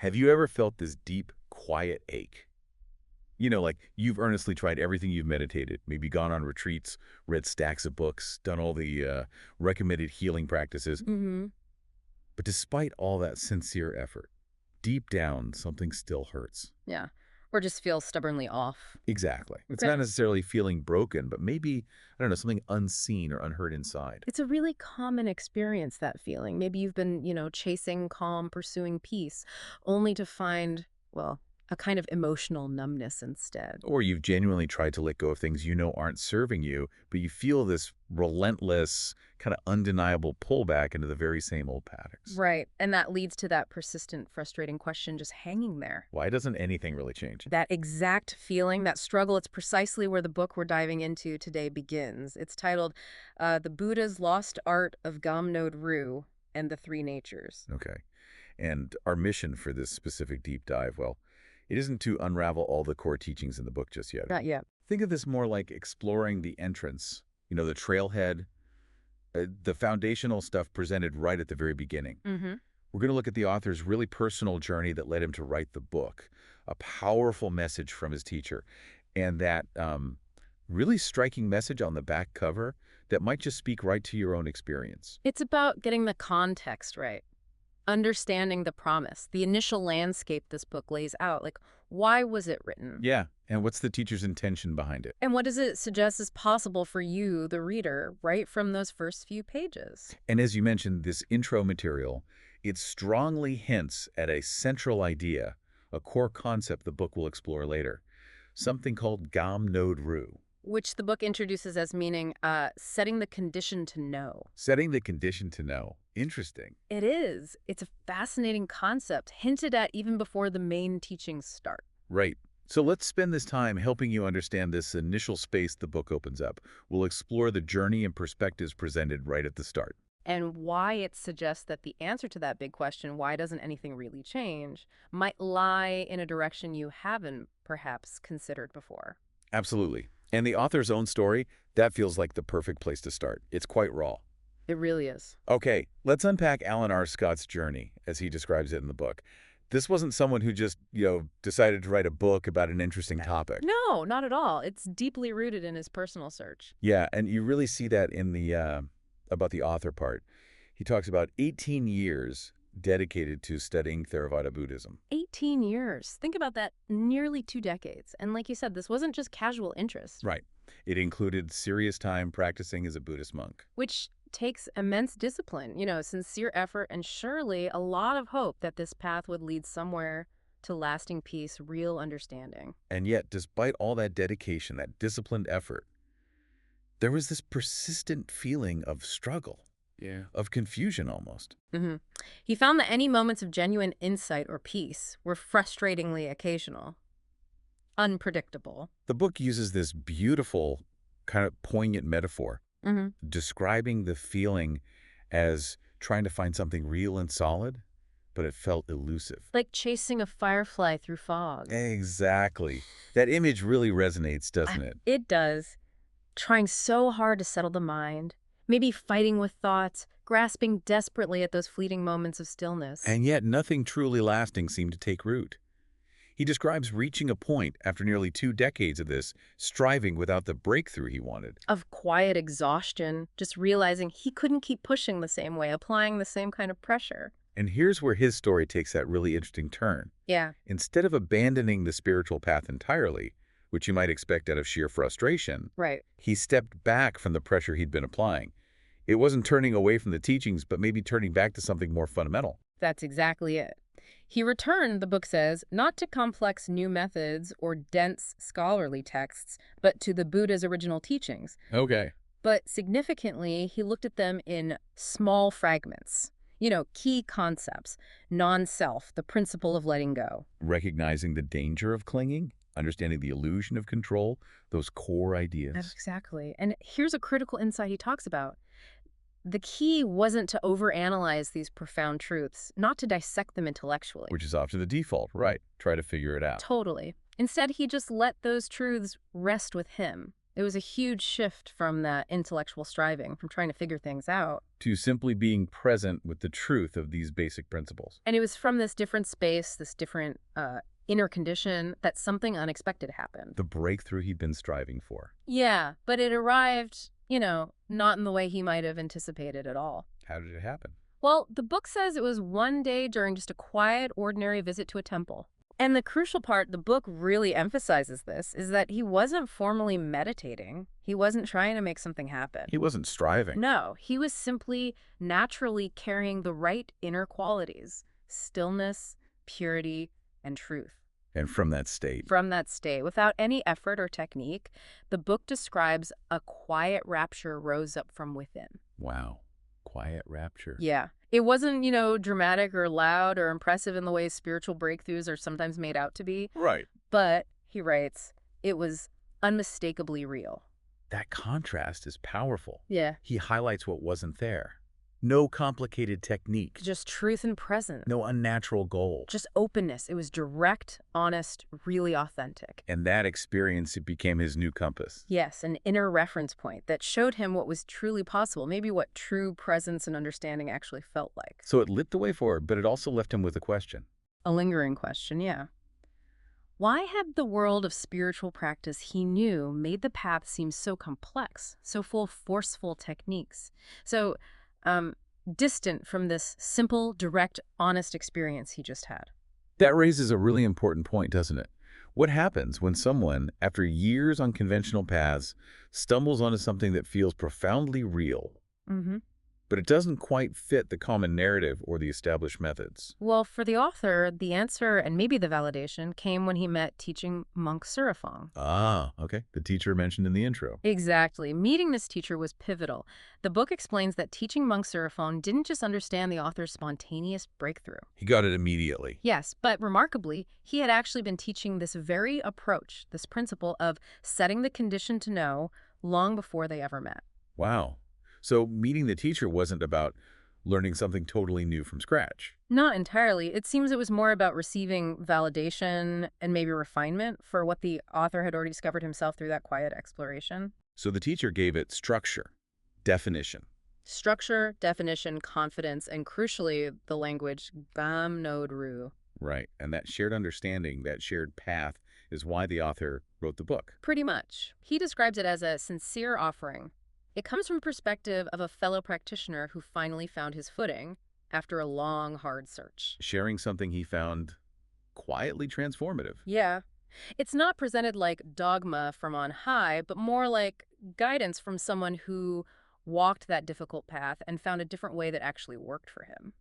Have you ever felt this deep, quiet ache? You know, like you've earnestly tried everything you've meditated, maybe gone on retreats, read stacks of books, done all the recommended healing practices. Mm-hmm. But despite all that sincere effort, deep down, something still hurts. Yeah. Or just feel stubbornly off. Exactly. It's Okay. not necessarily feeling broken, but maybe, I don't know, something unseen or unheard inside. It's a really common experience, that feeling. Maybe you've been, chasing calm, pursuing peace, only to find, well, a kind of emotional numbness instead. Or you've genuinely tried to let go of things you know aren't serving you, but you feel this relentless, kind of undeniable pullback into the very same old patterns. Right. And that leads to that persistent, frustrating question just hanging there. Why doesn't anything really change? That exact feeling, that struggle, it's precisely where the book we're diving into today begins. It's titled The Buddha's Lost Art of Gam Ru and the Three Natures. Okay. And our mission for this specific deep dive, well, it isn't to unravel all the core teachings in the book just yet. Not yet. Think of this more like exploring the entrance, the trailhead, the foundational stuff presented right at the very beginning. Mm-hmm. We're going to look at the author's really personal journey that led him to write the book, a powerful message from his teacher, and that really striking message on the back cover that might just speak right to your own experience. It's about getting the context right, understanding the promise, the initial landscape this book lays out. Like, why was it written? Yeah, and what's the teacher's intention behind it? And what does it suggest is possible for you, the reader, right from those first few pages? And as you mentioned, this intro material, it strongly hints at a central idea, a core concept the book will explore later, something called Gam Node Ru, Which the book introduces as meaning setting the condition to know. setting the condition to know. Interesting. It is. It's a fascinating concept, hinted at even before the main teachings start. Right. So let's spend this time helping you understand this initial space the book opens up. We'll explore the journey and perspectives presented right at the start. And why it suggests that the answer to that big question, why doesn't anything really change, might lie in a direction you haven't perhaps considered before. Absolutely. And the author's own story, that feels like the perfect place to start. It's quite raw. It really is. Okay, let's unpack Alan R. Scott's journey, as he describes it in the book. This wasn't someone who just, decided to write a book about an interesting topic. No, not at all. It's deeply rooted in his personal search. Yeah, and you really see that in the about the author part. He talks about 18 years dedicated to studying Theravada Buddhism. 18 years. Think about that. Nearly 2 decades. And like you said, this wasn't just casual interest, Right. It included serious time practicing as a Buddhist monk. which takes immense discipline, sincere effort, and surely a lot of hope that this path would lead somewhere to lasting peace, real understanding. And yet, despite all that dedication, that disciplined effort, there was this persistent feeling of struggle, of confusion almost. hmm He found that any moments of genuine insight or peace were frustratingly occasional, unpredictable. The book uses this beautiful, kind of poignant metaphor, hmm describing the feeling as trying to find something real and solid, but it felt elusive. Like chasing a firefly through fog. Exactly. That image really resonates, doesn't it? It does. Trying so hard to settle the mind, maybe fighting with thoughts, grasping desperately at those fleeting moments of stillness. And yet nothing truly lasting seemed to take root. He describes reaching a point after nearly 2 decades of this, striving without the breakthrough he wanted. Of quiet exhaustion, just realizing he couldn't keep pushing the same way, applying the same kind of pressure. And here's where his story takes that really interesting turn. Yeah. Instead of abandoning the spiritual path entirely, which you might expect out of sheer frustration, Right. he stepped back from the pressure he'd been applying. It wasn't turning away from the teachings, but maybe turning back to something more fundamental. That's exactly it. He returned, the book says, not to complex new methods or dense scholarly texts, but to the Buddha's original teachings. Okay. But significantly, he looked at them in small fragments. Key concepts, non-self, the principle of letting go. Recognizing the danger of clinging, understanding the illusion of control, those core That's ideas. exactly. And here's a critical insight he talks about. The key wasn't to overanalyze these profound truths, not to dissect them intellectually. Which is often the default, right? Try to figure it out. Totally. Instead, he just let those truths rest with him. It was a huge shift from that intellectual striving, from trying to figure things out. To simply being present with the truth of these basic principles. And it was from this different space, this different inner condition, that something unexpected happened. The breakthrough he'd been striving for. Yeah, but it arrived, not in the way he might have anticipated at all. How did it happen? Well, the book says it was one day during just a quiet, ordinary visit to a temple. And the crucial part, the book really emphasizes this, is that he wasn't formally meditating. He wasn't trying to make something happen. He wasn't striving. No, he was simply naturally carrying the right inner qualities: stillness, purity, and truth. And from that state. From that state, without any effort or technique, the book describes a quiet rapture rose up from within. Wow. Quiet rapture. Yeah. It wasn't, dramatic or loud or impressive in the way spiritual breakthroughs are sometimes made out to be. Right. But, he writes, it was unmistakably real. That contrast is powerful. Yeah. He highlights what wasn't there. No complicated technique. Just truth and presence. No unnatural goal. Just openness. It was direct, honest, really authentic. And that experience, it became his new compass. Yes, an inner reference point that showed him what was truly possible, maybe what true presence and understanding actually felt like. So it lit the way forward, but it also left him with a question. A lingering question, yeah. Why had the world of spiritual practice he knew made the path seem so complex, so full of forceful techniques, so distant from this simple, direct, honest experience he just had? That raises a really important point, doesn't it? What happens when someone, after years on conventional paths, stumbles onto something that feels profoundly real, Mm-hmm. but it doesn't quite fit the common narrative or the established methods? Well, for the author, the answer and maybe the validation came when he met teaching monk Surafong. Ah, okay. The teacher mentioned in the intro. Exactly. Meeting this teacher was pivotal. The book explains that teaching monk Surafong didn't just understand the author's spontaneous breakthrough. He got it immediately. Yes, but remarkably, he had actually been teaching this very approach, this principle of setting the condition to know, long before they ever met. Wow. So meeting the teacher wasn't about learning something totally new from scratch. Not entirely. It seems it was more about receiving validation and maybe refinement for what the author had already discovered himself through that quiet exploration. So the teacher gave it structure, definition. Structure, definition, confidence, and crucially, the language Gam Nod Ru. Right. And that shared understanding, that shared path, is why the author wrote the book. Pretty much. He describes it as a sincere offering. It comes from the perspective of a fellow practitioner who finally found his footing after a long, hard search. Sharing something he found quietly transformative. Yeah. It's not presented like dogma from on high, but more like guidance from someone who walked that difficult path and found a different way that actually worked for him.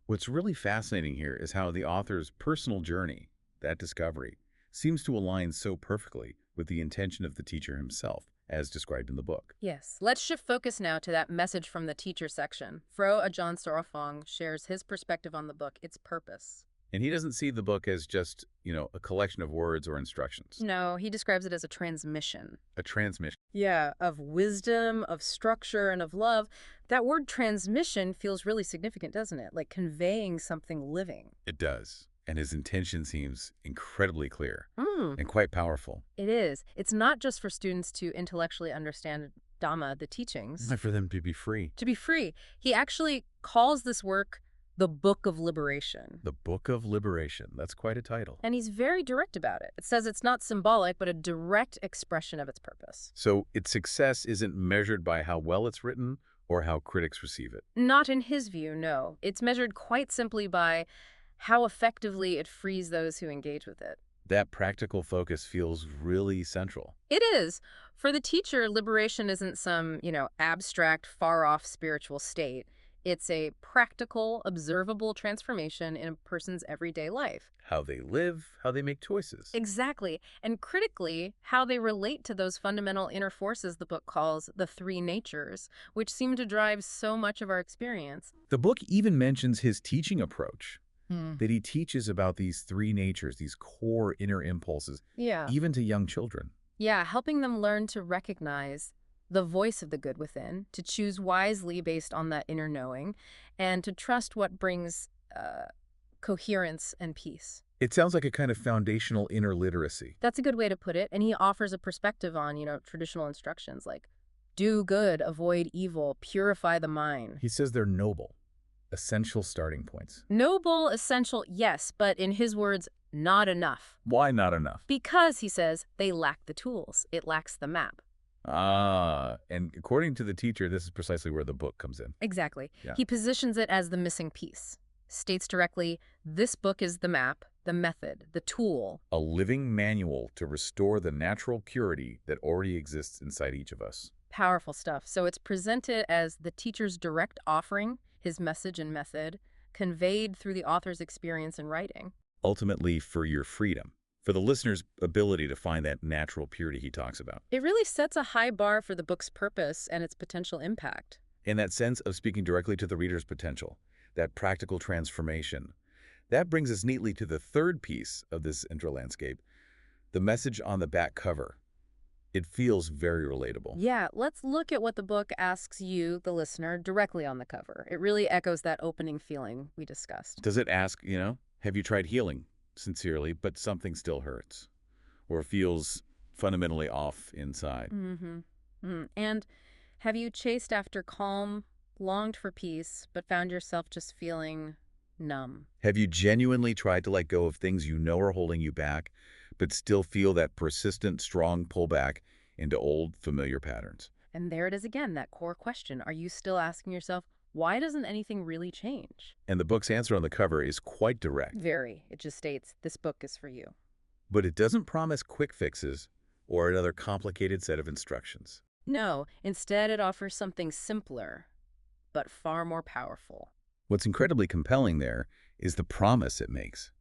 What's really fascinating here is how the author's personal journey, that discovery, seems to align so perfectly with the intention of the teacher himself, as described in the book. Yes. Let's shift focus now to that message from the teacher section. Fro Ajahn Sorafong shares his perspective on the book, its purpose. And he doesn't see the book as just, a collection of words or instructions. No, he describes it as a transmission. A transmission. Yeah, of wisdom, of structure, and of love. That word transmission feels really significant, doesn't it? Like conveying something living. It does. And his intention seems incredibly clear Mm. and quite powerful. It is. It's not just for students to intellectually understand Dhamma, the teachings, For them to be free. to be free. He actually calls this work the Book of Liberation. The Book of Liberation. That's quite a title. And he's very direct about it. It says it's not symbolic, but a direct expression of its purpose. So its success isn't measured by how well it's written or how critics receive it. Not in his view, no. It's measured quite simply by how effectively it frees those who engage with it. That practical focus feels really central. It is. For the teacher, liberation isn't some, abstract, far-off spiritual state. It's a practical, observable transformation in a person's everyday life. How they live, how they make choices. Exactly. And critically, how they relate to those fundamental inner forces the book calls the three natures, which seem to drive so much of our experience. The book even mentions his teaching approach, Hmm. that he teaches about these three natures, these core inner impulses, Yeah. even to young children. Yeah, helping them learn to recognize the voice of the good within, to choose wisely based on that inner knowing, and to trust what brings coherence, and peace. It sounds like a kind of foundational inner literacy. That's a good way to put it. And he offers a perspective on, traditional instructions like do good, avoid evil, purify the mind. He says they're noble, essential starting points. Noble, essential, yes, but in his words, not enough. Why not enough? Because, he says, they lack the tools. It lacks the map. And according to the teacher, this is precisely where the book comes in. Exactly. Yeah. He positions it as the missing piece. States directly, this book is the map, the method, the tool. A living manual to restore the natural purity that already exists inside each of us. Powerful stuff. So it's presented as the teacher's direct offering, his message and method, conveyed through the author's experience in writing. Ultimately, for your freedom, for the listener's ability to find that natural purity he talks about. It really sets a high bar for the book's purpose and its potential impact. In that sense of speaking directly to the reader's potential, that practical transformation. That brings us neatly to the third piece of this intro landscape, the message on the back cover. It feels very relatable. Yeah, let's look at what the book asks you, the listener, directly on the cover. It really echoes that opening feeling we discussed. Does it ask, have you tried healing sincerely, but something still hurts or feels fundamentally off inside? And have you chased after calm, longed for peace, but found yourself just feeling numb? Have you genuinely tried to let go of things you know are holding you back, but still feel that persistent, strong pullback into old, familiar patterns? And there it is again, that core question. Are you still asking yourself, why doesn't anything really change? And the book's answer on the cover is quite direct. Very. It just states, this book is for you. But it doesn't promise quick fixes or another complicated set of instructions. No, instead it offers something simpler, but far more powerful. What's incredibly compelling there is the promise it makes.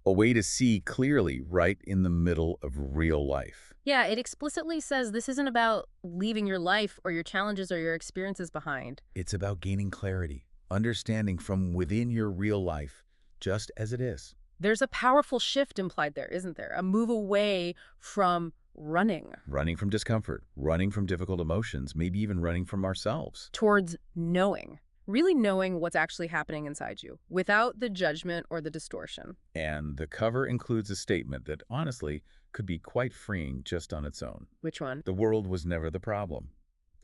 A way to see clearly right in the middle of real life. Yeah, it explicitly says this isn't about leaving your life or your challenges or your experiences behind. It's about gaining clarity, understanding from within your real life, just as it is. There's a powerful shift implied there, isn't there? A move away from running. Running from discomfort, running from difficult emotions, maybe even running from ourselves. Towards knowing. Really knowing what's actually happening inside you, without the judgment or the distortion. And the cover includes a statement that, honestly, could be quite freeing just on its own. Which one? The world was never the problem,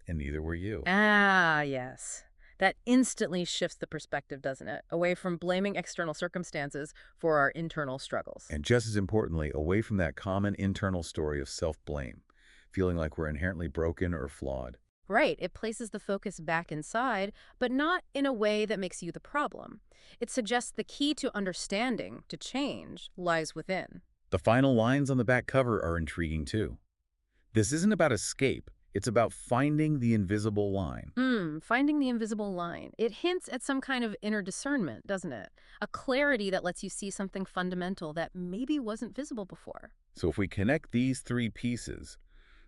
and neither were you. Ah, yes. That instantly shifts the perspective, doesn't it? Away from blaming external circumstances for our internal struggles. And just as importantly, away from that common internal story of self-blame, feeling like we're inherently broken or flawed. Right. It places the focus back inside, but not in a way that makes you the problem. It suggests the key to understanding, to change, lies within. The final lines on the back cover are intriguing too. This isn't about escape. It's about finding the invisible line. Finding the invisible line. It hints at some kind of inner discernment, doesn't it? A clarity that lets you see something fundamental that maybe wasn't visible before. So if we connect these three pieces,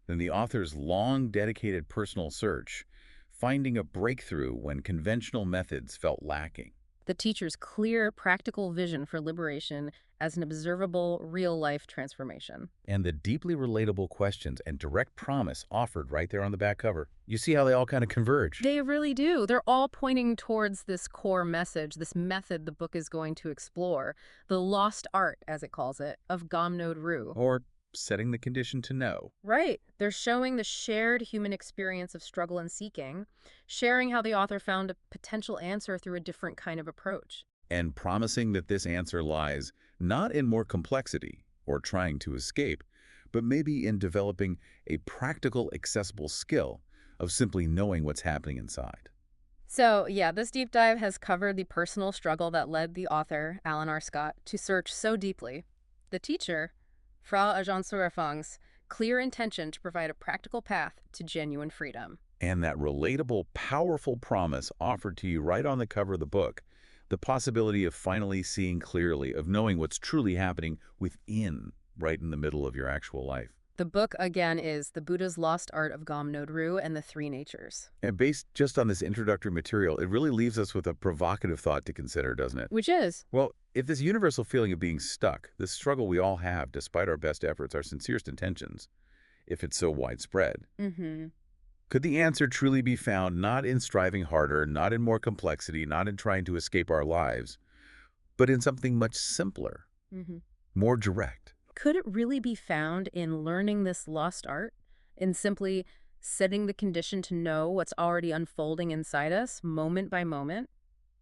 then the author's long dedicated personal search, finding a breakthrough when conventional methods felt lacking. The teacher's clear, practical vision for liberation as an observable, real-life transformation. And the deeply relatable questions and direct promise offered right there on the back cover. You see how they all kind of converge? They really do. They're all pointing towards this core message, this method the book is going to explore, the lost art, as it calls it, of Gom Nod Ru. Or setting the condition to know. Right. They're showing the shared human experience of struggle and seeking, sharing how the author found a potential answer through a different kind of approach. And promising that this answer lies not in more complexity or trying to escape, but maybe in developing a practical, accessible skill of simply knowing what's happening inside. So, yeah, this deep dive has covered the personal struggle that led the author, Alan R. Scott, to search so deeply. The teacher, Frau Ajahn-Surafang's clear intention to provide a practical path to genuine freedom. And that relatable, powerful promise offered to you right on the cover of the book, the possibility of finally seeing clearly, of knowing what's truly happening within, right in the middle of your actual life. The book, again, is The Buddha's Lost Art of Gom Nod Ru and the Three Natures. And based just on this introductory material, it really leaves us with a provocative thought to consider, doesn't it? Which is? Well, if this universal feeling of being stuck, this struggle we all have despite our best efforts, our sincerest intentions, if it's so widespread, could the answer truly be found not in striving harder, not in more complexity, not in trying to escape our lives, but in something much simpler, Hmm. more direct. Could it really be found in learning this lost art? In simply setting the condition to know what's already unfolding inside us, moment by moment?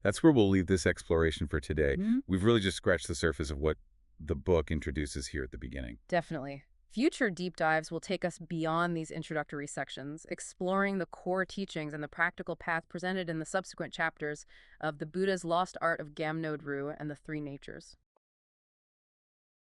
That's where we'll leave this exploration for today. We've really just scratched the surface of what the book introduces here at the beginning. Definitely. Future deep dives will take us beyond these introductory sections, exploring the core teachings and the practical path presented in the subsequent chapters of the Buddha's Lost Art of Gamnodru and the Three Natures.